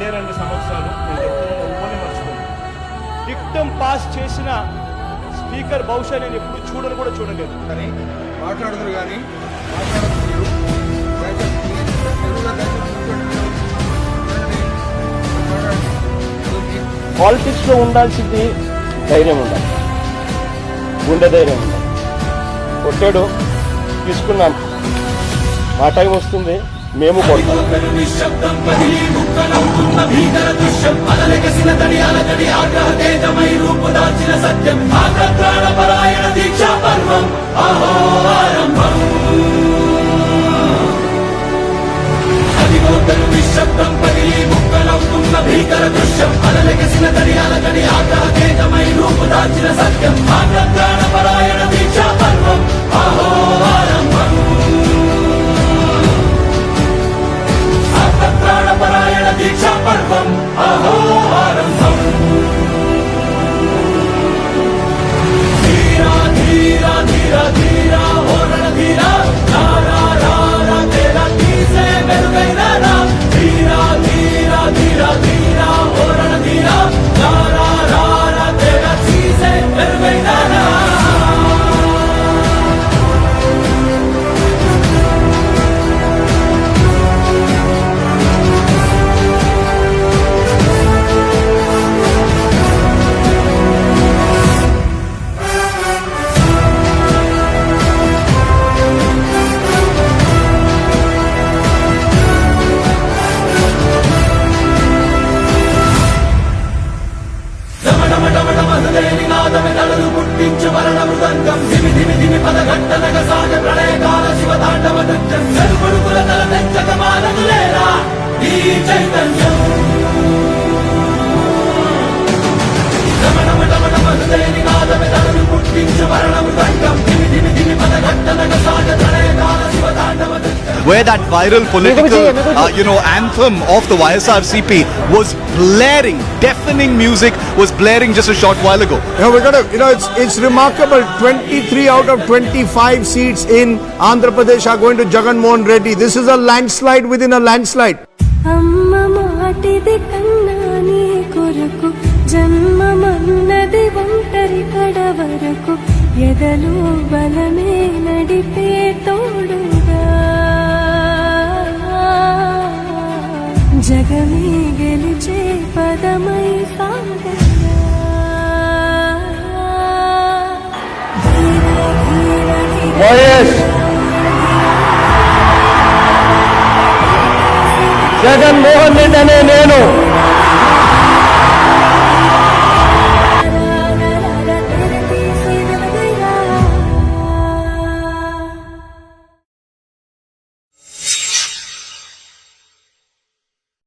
2 సంవత్సరాలు నేను మర్చిపోయాను. డిక్టమ్ పాస్ చేసిన స్పీకర్ బహుశా నేను ఎప్పుడు చూడను కూడా చూడలేదు. కానీ మాట్లాడదురు కానీ పాలిటిక్స్ లో ఉండాల్సింది ధైర్యం ఉండాలి, గుండె ధైర్యం ఉండాలి. కొట్టాడు, తీసుకున్నాం, మా టైం వస్తుంది, మేము కొడతాం. నిశ్శబ్దం పగిలి ముక్కలవుతున్న భీకర దృశ్యం అలలెగసిన దరియాల గడి ఆగ్రహకేతమై రూపు దాల్చిన సత్యం ఆగ్రహ పరాయణ దీక్షా పర్వం అహో ఆరంభం ఆగ్రహ పరాయణ దీక్షా పర్వం అహో ఆరంభం ధీరా ధీరా ధీరా ధీరా ఓరణ ధీరా రారా రారా తేరా తీసే మెరుగైన ధీరా ధీరా ధీరా ధీరా ఓరణ ధీరా రారా రారా తేరా తీసే మెరుగైన నాదమెదలు పుట్టించు మరణ మృదంగం ధిమి ధిమి ధిమి పదఘట్టనగ సాగ ప్రళయకాల శివతాండవ నృత్యం చెరుపడుకుల తల తెచ్చక మానదులేరా ఈ చైతన్యం నాదమెదలు పుట్టించు మరణ మృదంగం ధిమి ధిమి ధిమి పదఘట్టనగ సాగ ప్రళయకాల శివతాండవ నృత్యం. Where that viral political, anthem of the YSRCP was blaring, deafening music was blaring just a short while ago. It's remarkable. 23 out of 25 seats in Andhra Pradesh are going to Jagan Mohan Reddy. This is a landslide within a landslide. amma maatide kanna nee koraku janmamannadi ontari kada varaku edalu balame nadipe toduga జగమే గెలిచే పదమై సాగరా జగన్మోహన్ రెడ్డి అనే